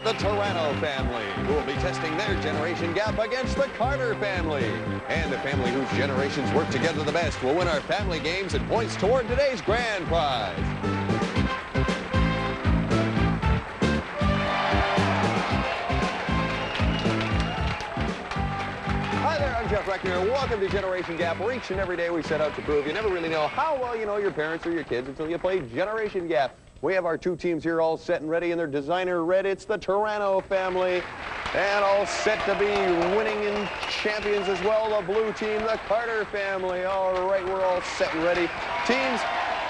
the Toronto family, who will be testing their generation gap against the Carter family. And the family whose generations work together the best will win our family games and points toward today's grand prize. Hi there, I'm Jeff Rechner. Welcome to Generation Gap, where each and every day we set out to prove you never really know how well you know your parents or your kids until you play Generation Gap. We have our two teams here all set and ready in their designer red. It's the Toronto family. And all set to be winning and champions as well, the blue team, the Carter family. All right, we're all set and ready. Teams,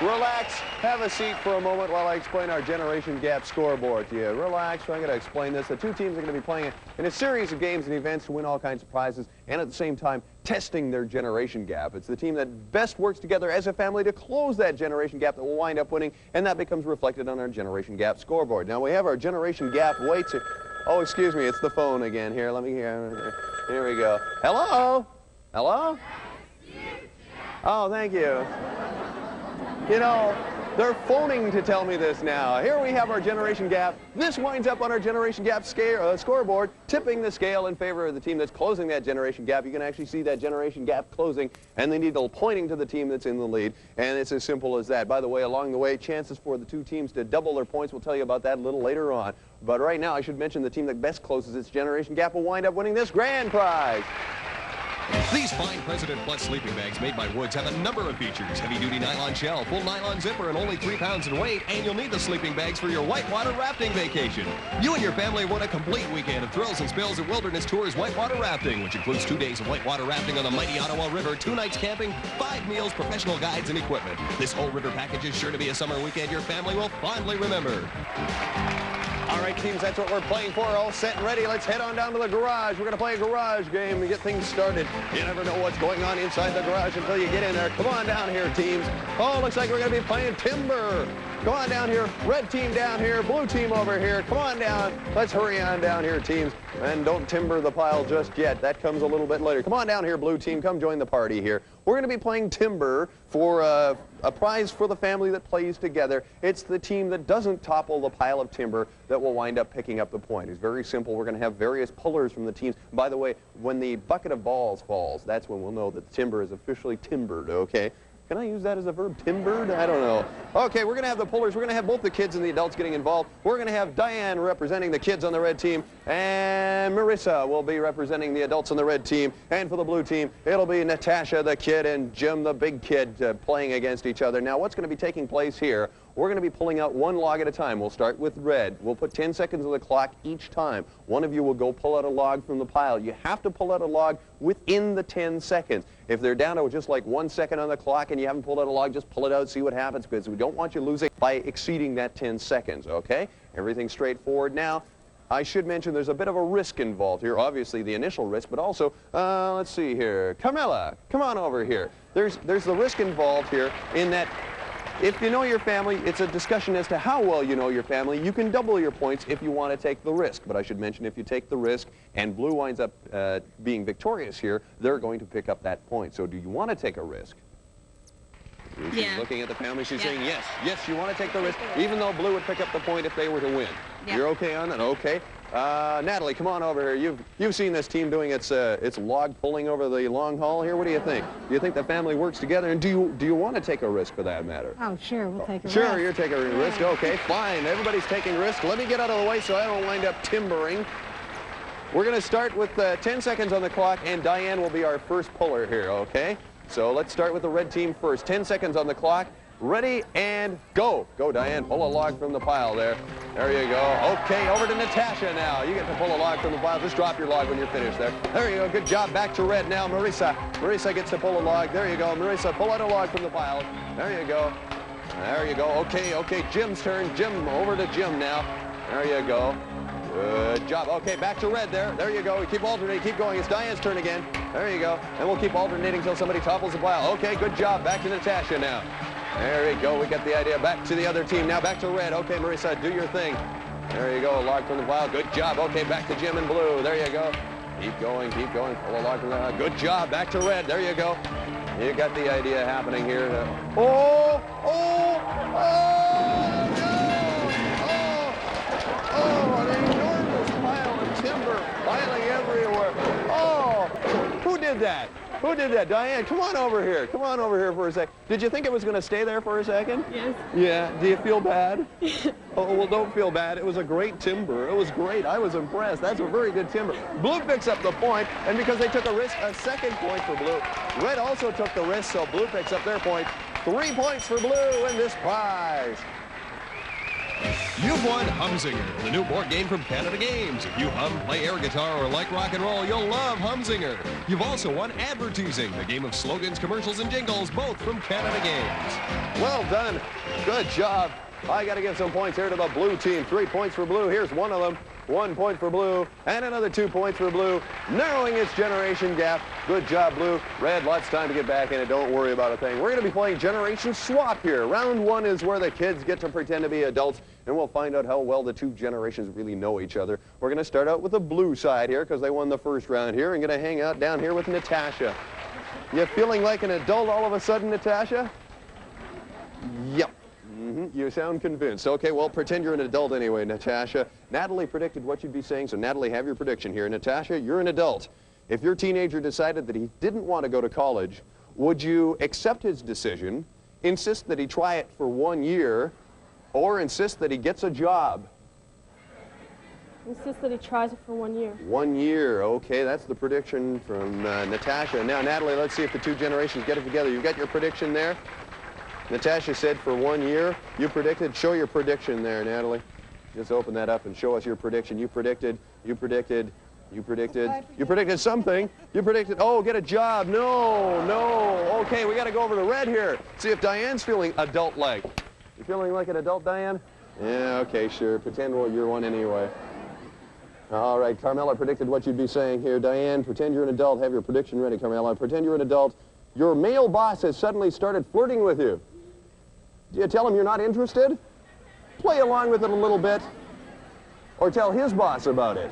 relax, have a seat for a moment while I explain our Generation Gap scoreboard to you. Relax, I'm going to explain this. The two teams are going to be playing in a series of games and events to win all kinds of prizes, and at the same time, testing their generation gap. It's the team that best works together as a family to close that generation gap that will wind up winning, and that becomes reflected on our Generation Gap scoreboard. Now, we have our Generation Gap weights. Oh, excuse me, it's the phone again. Here, let me hear. Here we go. Hello? Hello? Oh, thank you. You know, they're phoning to tell me this now. Here we have our Generation Gap. This winds up on our Generation Gap scoreboard, tipping the scale in favor of the team that's closing that Generation Gap. You can actually see that Generation Gap closing and the needle pointing to the team that's in the lead. And it's as simple as that. By the way, along the way, chances for the two teams to double their points. We'll tell you about that a little later on. But right now, I should mention the team that best closes its Generation Gap will wind up winning this grand prize. These fine President Plus sleeping bags made by Woods have a number of features. Heavy-duty nylon shell, full nylon zipper, and only 3 pounds in weight. And you'll need the sleeping bags for your whitewater rafting vacation. You and your family want a complete weekend of thrills and spills at Wilderness Tours Whitewater Rafting, which includes 2 days of whitewater rafting on the mighty Ottawa River, 2 nights camping, 5 meals, professional guides, and equipment. This whole river package is sure to be a summer weekend your family will fondly remember. All right, teams, that's what we're playing for. All set and ready. Let's head on down to the garage. We're going to play a garage game to get things started. You never know what's going on inside the garage until you get in there. Come on down here, teams. Oh, looks like we're going to be playing timber. Come on down here. Red team down here. Blue team over here. Come on down. Let's hurry on down here, teams. And don't timber the pile just yet. That comes a little bit later. Come on down here, blue team. Come join the party here. We're going to be playing timber for a prize for the family that plays together. It's the team that doesn't topple the pile of timber that will wind up picking up the point. It's very simple. We're going to have various pullers from the teams. By the way, when the bucket of balls falls, that's when we'll know that the timber is officially timbered, okay? Can I use that as a verb, timbered? I don't know. Okay, we're going to have the pullers. We're going to have both the kids and the adults getting involved. We're going to have Diane representing the kids on the red team, and Marissa will be representing the adults on the red team. And for the blue team, it'll be Natasha, the kid, and Jim, the big kid, playing against each other. Now, what's going to be taking place here? We're going to be pulling out 1 log at a time. We'll start with red. We'll put 10 seconds on the clock each time. One of you will go pull out a log from the pile. You have to pull out a log within the 10 seconds. If they're down to just like 1 second on the clock and you haven't pulled out a log, just pull it out, see what happens, because we don't want you losing by exceeding that 10 seconds, okay? Everything's straightforward. Now, I should mention there's a bit of a risk involved here. Obviously, the initial risk, but also, let's see here. Carmela, come on over here. There's the risk involved here in that if you know your family, it's a discussion as to how well you know your family. You can double your points if you want to take the risk. But I should mention, if you take the risk and blue winds up being victorious here, they're going to pick up that point. So do you want to take a risk? She's looking at the family. She's saying yes. Yes, you want to take the risk, even though blue would pick up the point if they were to win. Yeah. You're okay on that? Okay. Natalie, come on over here. You've seen this team doing its log pulling over the long haul here. What do you think? Do you think the family works together? And do you want to take a risk for that matter? Oh, sure, we'll take a risk. Sure, you're taking a risk. Okay, fine. Everybody's taking risks. Let me get out of the way so I don't wind up timbering. We're going to start with 10 seconds on the clock, and Diane will be our first puller here, okay? So let's start with the red team first. 10 seconds on the clock. Ready, and go. Go, Diane. Pull a log from the pile there. There you go. Okay, over to Natasha now. You get to pull a log from the pile. Just drop your log when you're finished there. There you go. Good job. Back to red now. Marissa. Marissa gets to pull a log. There you go. Marissa, pull out a log from the pile. There you go. There you go. Okay. Jim's turn. Jim, over to Jim now. There you go. Good job. Okay, back to red there. There you go. We keep alternating. Keep going. It's Diane's turn again. There you go. And we'll keep alternating until somebody topples the pile. Okay, good job. Back to Natasha now. There we go. We got the idea. Back to the other team. Now back to red. Okay, Marissa, do your thing. There you go. Log from the pile. Good job. Okay, back to Jim in blue. There you go. Keep going. Keep going. Pull a log from the pile. Good job. Back to red. There you go. You got the idea happening here. Oh, an enormous that? Who did that? Diane, come on over here. Come on over here for a sec. Did you think it was going to stay there for a second? Yes. Yeah. Do you feel bad? Oh, well, don't feel bad. It was a great timber. It was great. I was impressed. That's a very good timber. Blue picks up the point, and because they took a risk, a second point for Blue. Red also took the risk, so Blue picks up their point. 3 points for Blue in this prize. You've won Humzinger, the new board game from Canada Games. If you hum, play air guitar, or like rock and roll, you'll love Humzinger. You've also won Advertising, the game of slogans, commercials, and jingles, both from Canada Games. Well done. Good job. I got to give some points here to the Blue team. 3 points for Blue. Here's one of them. 1 point for Blue, and another 2 points for Blue, narrowing its generation gap. Good job, Blue. Red, lots of time to get back in it. Don't worry about a thing. We're going to be playing Generation Swap here. Round 1 is where the kids get to pretend to be adults, and we'll find out how well the two generations really know each other. We're going to start out with the Blue side here because they won the first round here, and going to hang out down here with Natasha. You feeling like an adult all of a sudden, Natasha? Yep. You sound convinced. Okay, well, pretend you're an adult anyway, Natasha. Natalie predicted what you'd be saying, so Natalie, have your prediction here. Natasha, you're an adult. If your teenager decided that he didn't want to go to college, would you accept his decision, insist that he try it for 1 year, or insist that he gets a job? Insist that he tries it for 1 year. 1 year, okay, that's the prediction from Natasha. Now, Natalie, let's see if the two generations get it together. You got your prediction there? Natasha said for 1 year. You predicted. Show your prediction there, Natalie. Just open that up and show us your prediction. You predicted something. You predicted, oh, get a job. No. Okay, we got to go over to Red here. See if Diane's feeling adult-like. You feeling like an adult, Diane? Yeah, okay, sure. Pretend you're one anyway. All right, Carmela predicted what you'd be saying here. Diane, pretend you're an adult. Have your prediction ready, Carmela. Pretend you're an adult. Your male boss has suddenly started flirting with you. Do you tell him you're not interested? Play along with it a little bit. Or tell his boss about it.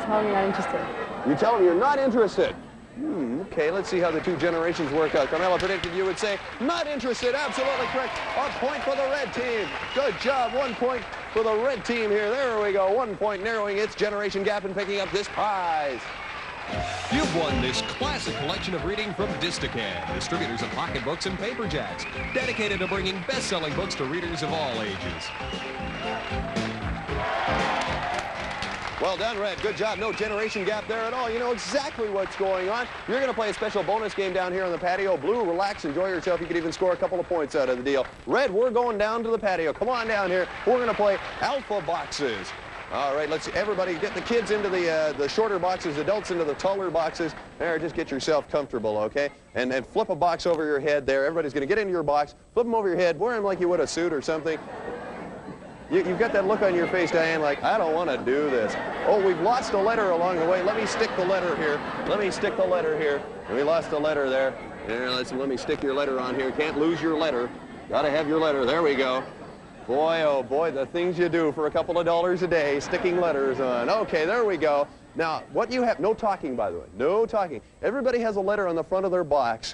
Tell him you're not interested. You tell him you're not interested. Okay, let's see how the two generations work out. Carmela predicted you would say, not interested. Absolutely correct. A point for the Red team. Good job. 1 point for the Red team here. There we go. 1 point narrowing its generation gap and picking up this prize. You've won this classic collection of reading from Distacan, distributors of pocketbooks and paper jacks, dedicated to bringing best-selling books to readers of all ages. Well done, Red. Good job. No generation gap there at all. You know exactly what's going on. You're going to play a special bonus game down here on the patio. Blue, relax, enjoy yourself. You could even score a couple of points out of the deal. Red, we're going down to the patio. Come on down here. We're going to play Alpha Boxes. All right, let's see. Everybody get the kids into the shorter boxes, adults into the taller boxes. There, just get yourself comfortable, okay? And flip a box over your head there. Everybody's going to get into your box. Flip them over your head. Wear them like you would a suit or something. You've got that look on your face, Diane, like, I don't want to do this. Oh, we've lost a letter along the way. Let me stick the letter here. Let me stick the letter here. And we lost a letter there. There, let me stick your letter on here. Can't lose your letter. Got to have your letter. There we go. Boy, oh boy, the things you do for a couple of dollars a day, sticking letters on. Okay, there we go. Now, what you have, no talking, by the way, no talking. Everybody has a letter on the front of their box.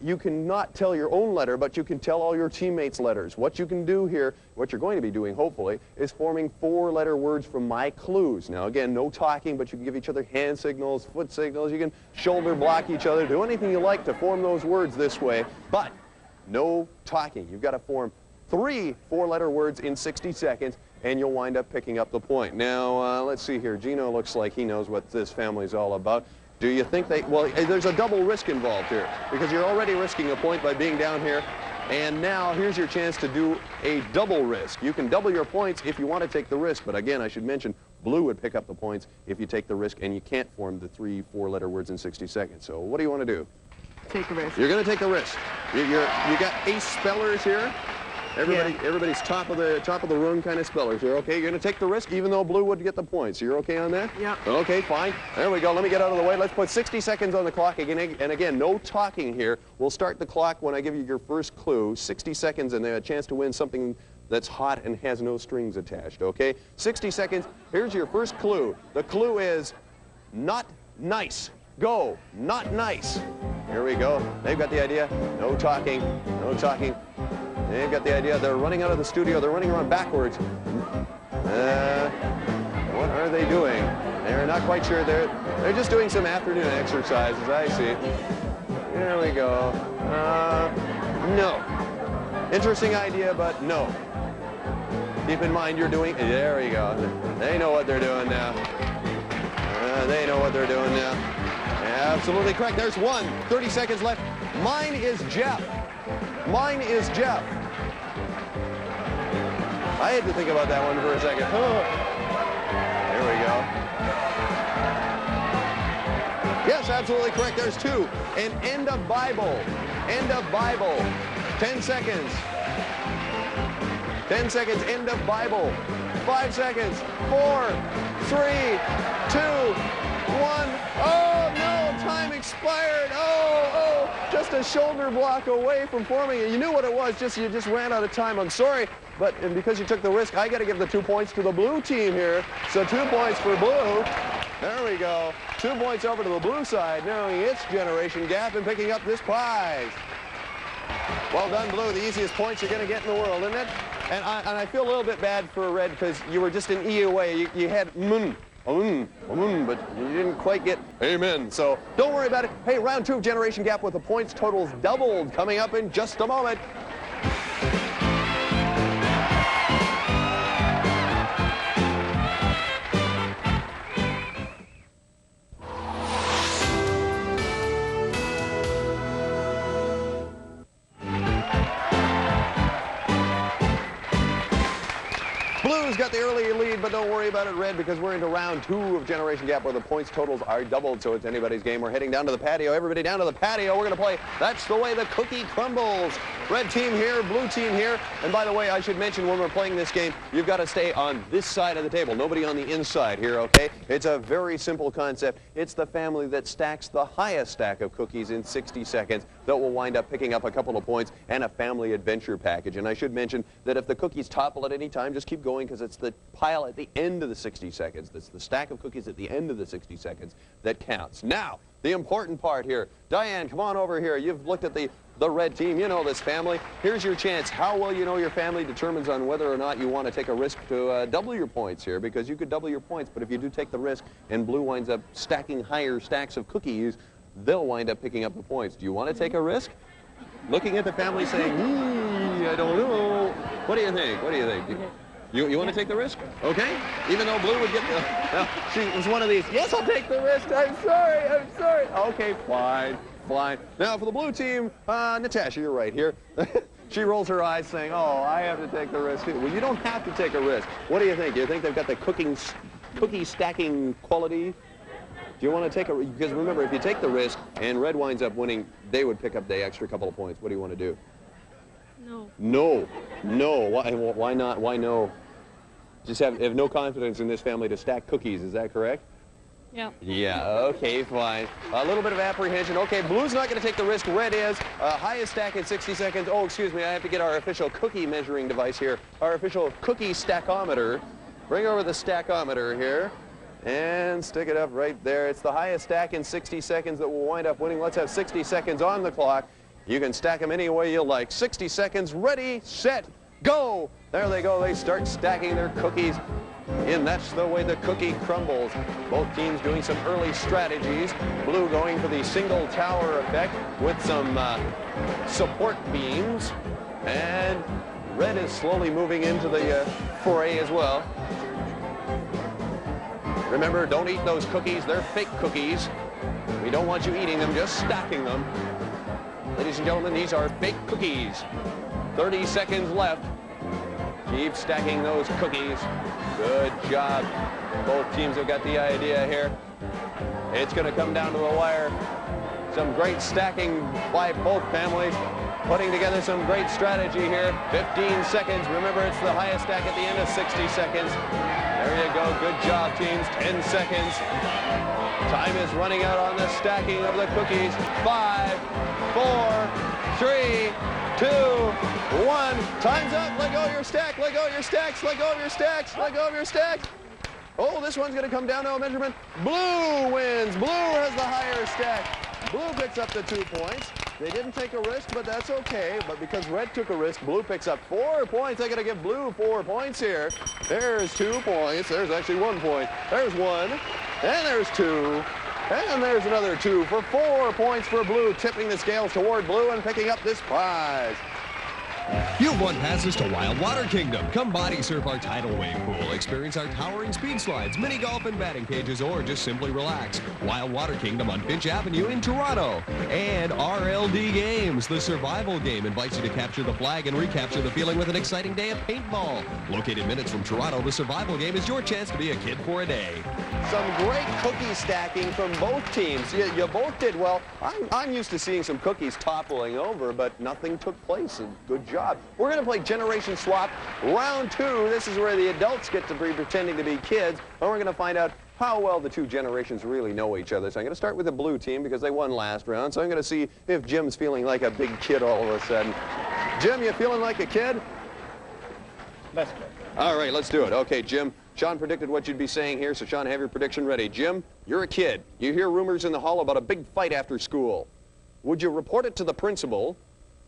You cannot tell your own letter, but you can tell all your teammates' letters. What you can do here, what you're going to be doing, hopefully, is forming 4-letter words from my clues. Now, again, no talking, but you can give each other hand signals, foot signals. You can shoulder block each other, do anything you like to form those words this way, but no talking. You've got to form 3 4-letter words in 60 seconds, and you'll wind up picking up the point. Now, let's see here. Gino looks like he knows what this family's all about. Do you think well, there's a double risk involved here, because you're already risking a point by being down here, and now here's your chance to do a double risk. You can double your points if you want to take the risk, but again, I should mention, Blue would pick up the points if you take the risk, and you can't form the 3 4-letter words in 60 seconds. So what do you want to do? Take the risk. You're going to take the risk. You got ace spellers here. Everybody's top of the rung kind of spellers here. Okay, you're going to take the risk even though Blue would get the points. You're okay on that? Yeah. Okay, fine. There we go. Let me get out of the way. Let's put 60 seconds on the clock again. And again, no talking here. We'll start the clock when I give you your first clue. 60 seconds and a chance to win something that's hot and has no strings attached, okay? 60 seconds. Here's your first clue. The clue is not nice. Go. Not nice. Here we go. They've got the idea. No talking. No talking. They've got the idea. They're running out of the studio. They're running around backwards. What are they doing? They're not quite sure. They're just doing some afternoon exercises, I see. There we go. No. Interesting idea, but no. Keep in mind you're doing, there we go. They know what they're doing now. They know what they're doing now. Absolutely correct. There's one. 30 seconds left. Mine is Jeff. Mine is Jeff. I had to think about that one for a second. There we go. Yes, absolutely correct. There's two. And end of Bible. End of Bible. 10 seconds. 10 seconds. End of Bible. 5 seconds. 4, 3, 2, 1. Oh, no. Time expired. Oh. Just a shoulder block away from forming it. You knew what it was. You just ran out of time. I'm sorry. But because you took the risk, I got to give the 2 points to the blue team here. So 2 points for blue. There we go. 2 points over to the blue side, knowing its generation gap and picking up this prize. Well done, blue. The easiest points you're going to get in the world, isn't it? And I feel a little bit bad for red because you were just an E away. You had but you didn't quite get amen. So don't worry about it. Hey, round 2 of generation gap with the points totals doubled coming up in just a moment. Blue's got the early lead, but don't worry about it, red, because we're into round 2 of generation gap where the points totals are doubled, so it's anybody's game. We're heading down to the patio. Everybody down to the patio. We're going to play That's the Way the Cookie Crumbles. Red team here, blue team here. And by the way, I should mention when we're playing this game, you've got to stay on this side of the table. Nobody on the inside here, okay? It's a very simple concept. It's the family that stacks the highest stack of cookies in 60 seconds that will wind up picking up a couple of points and a family adventure package. And I should mention that if the cookies topple at any time, just keep going because it's the pile at the end of the 60 seconds. That's the stack of cookies at the end of the 60 seconds that counts. Now, the important part here. Diane, come on over here. You've looked at the red team. You know this family. Here's your chance. How well you know your family determines on whether or not you want to take a risk to double your points here, because you could double your points, but if you do take the risk and blue winds up stacking higher stacks of cookies, they'll wind up picking up the points. Do you want to take a risk? Looking at the family saying, I don't know. What do you think? What do you think? You want to take the risk? Okay. Even though blue would get the... Well, she was one of these, yes, I'll take the risk. I'm sorry. Okay, fine. Now for the blue team, Natasha, you're right here. She rolls her eyes saying, oh, I have to take the risk too. Well, you don't have to take a risk. What do you think? Do you think they've got the cookie stacking quality? Do you want to take a... Because remember, if you take the risk and red winds up winning, they would pick up the extra couple of points. What do you want to do? No. Why not? Why no? Just have no confidence in this family to stack cookies. Is that correct? Yeah, okay, fine. A little bit of apprehension. Okay, blue's not going to take the risk. Red is. Highest stack in 60 seconds. Oh, excuse me, I have to get our official cookie measuring device here. Our official cookie stackometer. Bring over the stackometer here. And stick it up right there. It's the highest stack in 60 seconds that will wind up winning. Let's have 60 seconds on the clock. You can stack them any way you like. 60 seconds, ready, set, go. There they go. They start stacking their cookies. And that's the way the cookie crumbles. Both teams doing some early strategies. Blue going for the single tower effect with some support beams. And red is slowly moving into the foray as well. Remember, don't eat those cookies. They're fake cookies. We don't want you eating them, just stacking them. Ladies and gentlemen, these are fake cookies. 30 seconds left. Keep stacking those cookies. Good job. Both teams have got the idea here. It's going to come down to the wire. Some great stacking by both families. Putting together some great strategy here. 15 seconds. Remember, it's the highest stack at the end of 60 seconds. There you go. Good job, teams. 10 seconds. Time is running out on the stacking of the cookies. 5, 4, 3, 2, 1. Time's up. Let go of your stack. Let go of your stacks. Let go of your stacks. Let go of your stacks. Oh, this one's going to come down to a measurement. Blue wins. Blue has the higher stack. Blue picks up the 2 points. They didn't take a risk, but that's okay. But because red took a risk, blue picks up 4 points. They're going to give blue 4 points here. There's 2 points. There's actually 1 point. There's 1. And there's 2. And there's another 2 for 4 points for blue, tipping the scales toward blue and picking up this prize. You've won passes to Wild Water Kingdom. Come body surf our tidal wave pool, experience our towering speed slides, mini golf and batting cages, or just simply relax. Wild Water Kingdom on Finch Avenue in Toronto. And RLD Games, the survival game, invites you to capture the flag and recapture the feeling with an exciting day of paintball. Located minutes from Toronto, the survival game is your chance to be a kid for a day. Some great cookie stacking from both teams. You both did well. I'm used to seeing some cookies toppling over, but nothing took place. Good job. We're going to play Generation Swap Round 2. This is where the adults get to be pretending to be kids, and we're going to find out how well the two generations really know each other. So I'm going to start with the blue team because they won last round. So I'm going to see if Jim's feeling like a big kid all of a sudden. Jim, you feeling like a kid? Let's go. All right, let's do it. Okay, Jim. Sean predicted what you'd be saying here, so Sean, have your prediction ready. Jim, you're a kid. You hear rumors in the hall about a big fight after school. Would you report it to the principal?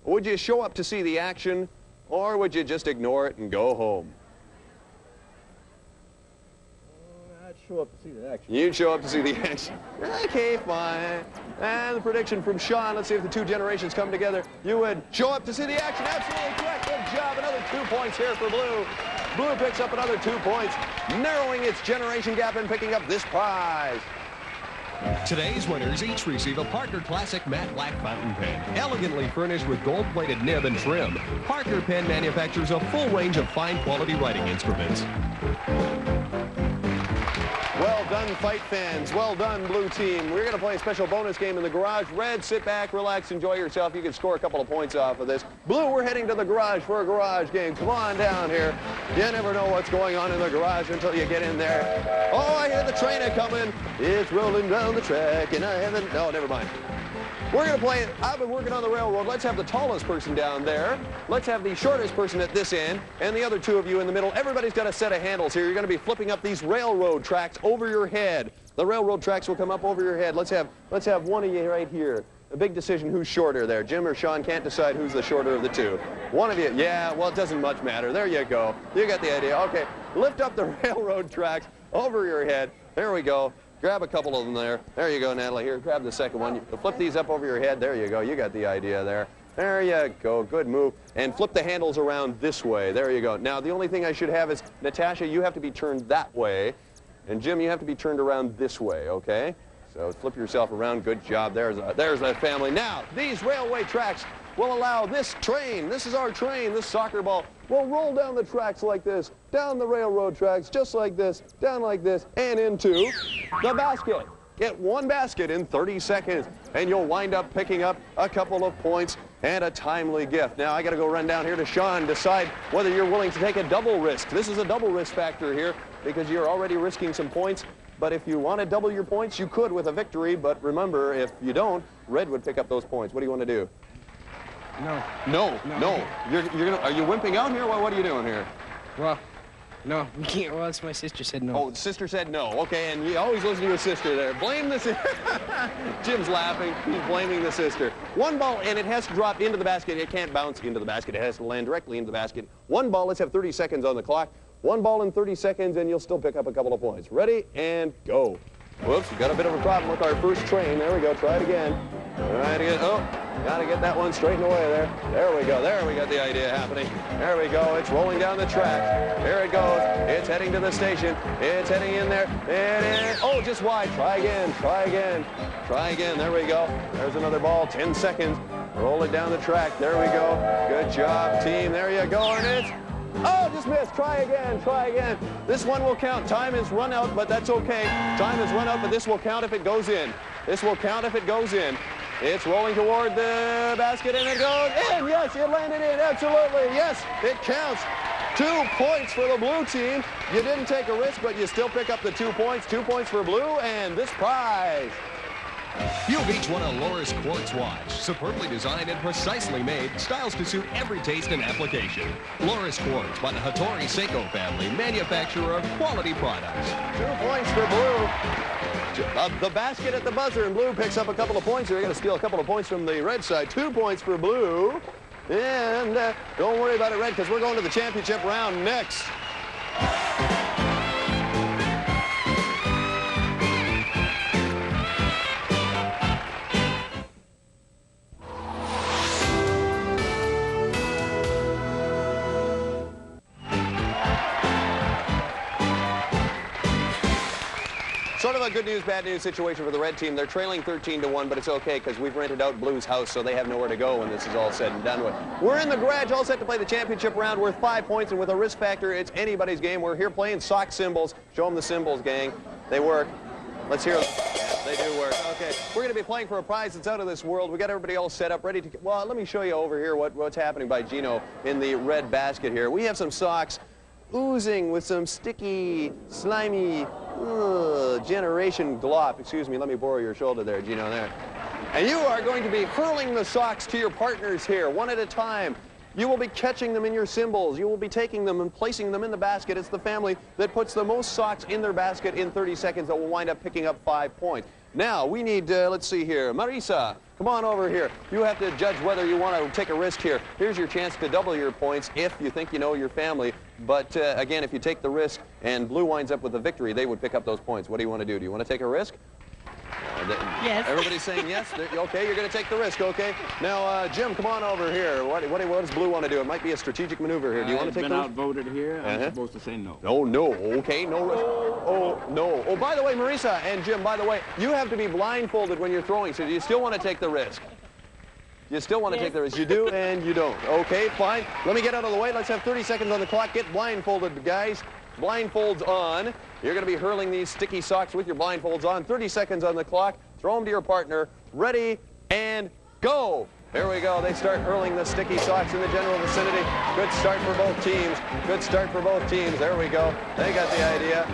Would you show up to see the action, or would you just ignore it and go home? I'd show up to see the action. You'd show up to see the action. Okay, fine. And the prediction from Sean, let's see if the two generations come together. You would show up to see the action. Absolutely correct. Good job. Another 2 points here for blue. Blue picks up another 2 points, narrowing its generation gap and picking up this prize. Today's winners each receive a Parker Classic Matte Black Fountain Pen, elegantly furnished with gold-plated nib and trim. Parker Pen manufactures a full range of fine quality writing instruments. Well done, fight fans. Well done, blue team. We're going to play a special bonus game in the garage. Red, sit back, relax, enjoy yourself. You can score a couple of points off of this. Blue, we're heading to the garage for a garage game. Come on down here. You never know what's going on in the garage until you get in there. Oh, I hear the train coming. It's rolling down the track, and I haven't... No, never mind. We're going to play, I've been working on the railroad. Let's have the tallest person down there. Let's have the shortest person at this end, and the other two of you in the middle. Everybody's got a set of handles here. You're going to be flipping up these railroad tracks over your head. The railroad tracks will come up over your head. Let's have one of you right here. A big decision who's shorter there. Jim or Sean can't decide who's the shorter of the two. One of you, yeah, well, it doesn't much matter. There you go. You got the idea. Okay, lift up the railroad tracks over your head. There we go. Grab a couple of them there. There you go, Natalie. Here, grab the second one. Flip these up over your head. There you go. You got the idea there. There you go. Good move. And flip the handles around this way. There you go. Now, the only thing I should have is, Natasha, you have to be turned that way. And Jim, you have to be turned around this way, okay? So flip yourself around. Good job. There's that family. Now, these railway tracks will allow this train, this is our train, this soccer ball, will roll down the tracks like this, down the railroad tracks, just like this, down like this, and into the basket. Get one basket in 30 seconds, and you'll wind up picking up a couple of points and a timely gift. Now, I got to go run down here to Sean, decide whether you're willing to take a double risk. This is a double risk factor here because you're already risking some points. But if you want to double your points, you could with a victory. But remember, if you don't, red would pick up those points. What do you want to do? No. No. You're gonna. Are you wimping out here? What are you doing here? Well, no, we can't. Well, it's my sister said no. Oh, the sister said no. Okay, and you always listen to your sister there. Blame the sister. Jim's laughing. He's blaming the sister. One ball, and it has to drop into the basket. It can't bounce into the basket. It has to land directly into the basket. One ball. Let's have 30 seconds on the clock. One ball in 30 seconds, and you'll still pick up a couple of points. Ready, and go. Whoops, we got a bit of a problem with our first train. There we go. Try it again. All right, again. Oh, got to get that one straightened away there. There we go. There we got the idea happening. There we go. It's rolling down the track. Here it goes. It's heading to the station. It's heading in there. And oh, just wide. Try again. Try again. Try again. There we go. There's another ball. 10 seconds. Roll it down the track. There we go. Good job, team. There you go. And it's... Oh, just missed. Try again. Try again. This one will count. Time is run out, but that's okay. Time is run out, but this will count if it goes in. This will count if it goes in. It's rolling toward the basket, and it goes in. Yes, it landed in. Absolutely. Yes, it counts. 2 points for the blue team. You didn't take a risk, but you still pick up the 2 points. 2 points for blue, and this prize. You've each won a Loris Quartz watch, superbly designed and precisely made, styles to suit every taste and application. Loris Quartz by the Hattori Seiko family, manufacturer of quality products. 2 points for blue. The basket at the buzzer, and blue picks up a couple of points. They're going to steal a couple of points from the red side. 2 points for blue. And don't worry about it, red, because we're going to the championship round next. Sort of a good news, bad news situation for the red team. They're trailing 13-1, but it's okay because we've rented out Blue's house, so they have nowhere to go when this is all said and done with. We're in the garage, all set to play the championship round worth 5 points, and with a risk factor, it's anybody's game. We're here playing sock symbols. Show them the symbols, gang. They work. Let's hear them. They do work. Okay, we're going to be playing for a prize that's out of this world. We got everybody all set up, ready to... Well, let me show you over here what's happening by Gino in the red basket here. We have some socks oozing with some sticky, slimy, generation glop. Excuse me, let me borrow your shoulder there, Gino, there. And you are going to be hurling the socks to your partners here, one at a time. You will be catching them in your symbols. You will be taking them and placing them in the basket. It's the family that puts the most socks in their basket in 30 seconds that will wind up picking up 5 points. Now, we need, let's see here, Marisa, come on over here. You have to judge whether you want to take a risk here. Here's your chance to double your points if you think you know your family. But, again, if you take the risk and blue winds up with a victory, they would pick up those points. What do you want to do? Do you want to take a risk? Yes. Everybody's saying yes. Okay, you're going to take the risk, okay? Now, Jim, come on over here. What does blue want to do? It might be a strategic maneuver here. Do you want to take the risk? I've been outvoted here. I'm supposed to say no. No, no. Okay, no risk. Oh, no. Oh, by the way, Marisa and Jim, by the way, you have to be blindfolded when you're throwing, so do you still want to take the risk? You still want to take the risk. You do and you don't. Okay, fine. Let me get out of the way. Let's have 30 seconds on the clock. Get blindfolded, guys. Blindfolds on. You're going to be hurling these sticky socks with your blindfolds on. 30 seconds on the clock. Throw them to your partner. Ready and go. Here we go. They start hurling the sticky socks in the general vicinity. Good start for both teams. Good start for both teams. There we go. They got the idea.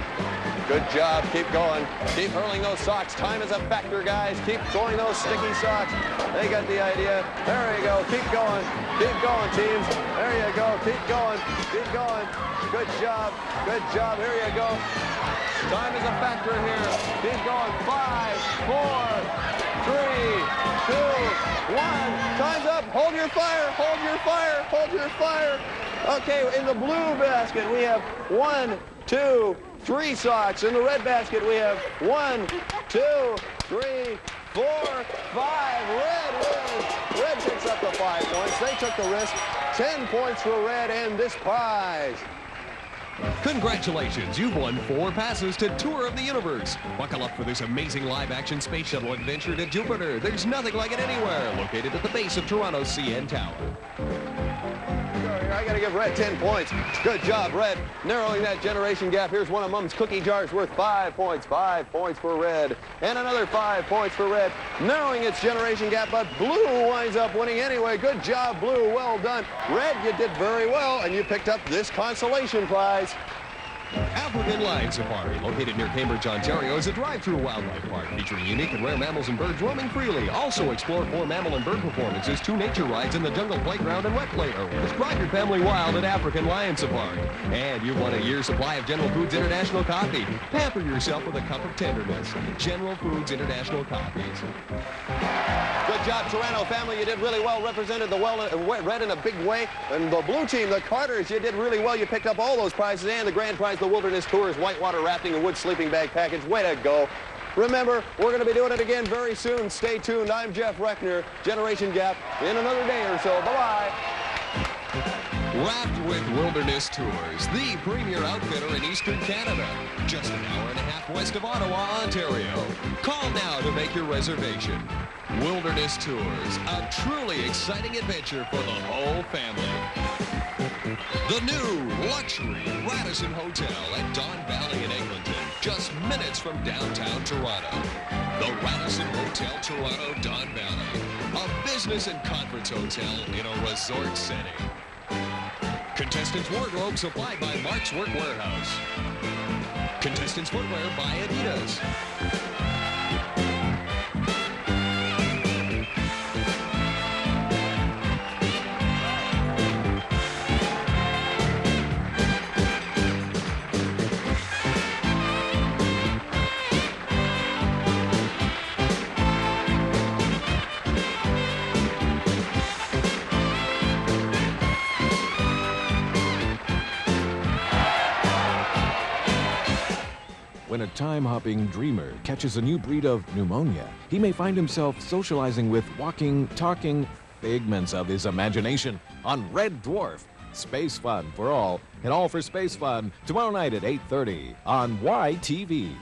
Good job. Keep going. Keep hurling those socks. Time is a factor, guys. Keep throwing those sticky socks. They got the idea. There you go. Keep going. Keep going, teams. There you go. Keep going. Keep going. Good job. Good job. Here you go. Time is a factor here. Keep going. 5, 4, 3, 2, 1. Time's up. Hold your fire. Hold your fire. Hold your fire. Okay, in the blue basket, we have 1, 2, 3 socks. In the red basket, we have 1, 2, 3, 4, 5. Red wins. Red picks up the 5 points. They took the risk. 10 points for red and this prize. Congratulations, you've won 4 passes to Tour of the Universe. Buckle up for this amazing live-action space shuttle adventure to Jupiter. There's nothing like it anywhere. Located at the base of Toronto's CN Tower. I got to give Red 10 points. Good job, Red. Narrowing that generation gap. Here's one of Mom's cookie jars worth 5 points. 5 points for Red. And another 5 points for Red. Narrowing its generation gap, but Blue winds up winning anyway. Good job, Blue. Well done. Red, you did very well, and you picked up this consolation prize. African Lion Safari, located near Cambridge, Ontario, is a drive-through wildlife park featuring unique and rare mammals and birds roaming freely. Also explore 4 mammal and bird performances, 2 nature rides in the jungle playground and wet play areas. Drive your family wild at African Lion Safari. And you've won a year's supply of General Foods International coffee. Pamper yourself with a cup of tenderness. General Foods International coffees. Good job, Toronto family. You did really well. Represented the red in a big way. And the blue team, the Carters, you did really well. You picked up all those prizes and the grand prize, the Wilderness Tours whitewater rafting and wood sleeping bag package. Way to go. Remember, we're going to be doing it again very soon. Stay tuned. I'm Jeff Rechner, Generation Gap, in another day or so. Bye-bye. Raft with Wilderness Tours, the premier outfitter in Eastern Canada. Just an hour and a half west of Ottawa, Ontario. Call now to make your reservation. Wilderness Tours, a truly exciting adventure for the whole family. The new luxury Radisson Hotel at Don Valley in Eglinton, just minutes from downtown Toronto. The Radisson Hotel Toronto Don Valley, a business and conference hotel in a resort setting. Contestants' wardrobe supplied by Mark's Work Warehouse. Contestants' footwear by Adidas. when a time-hopping dreamer catches a new breed of pneumonia, he may find himself socializing with walking, talking figments of his imagination on Red Dwarf. Space fun for all, and all for space fun, tomorrow night at 8:30 on YTV.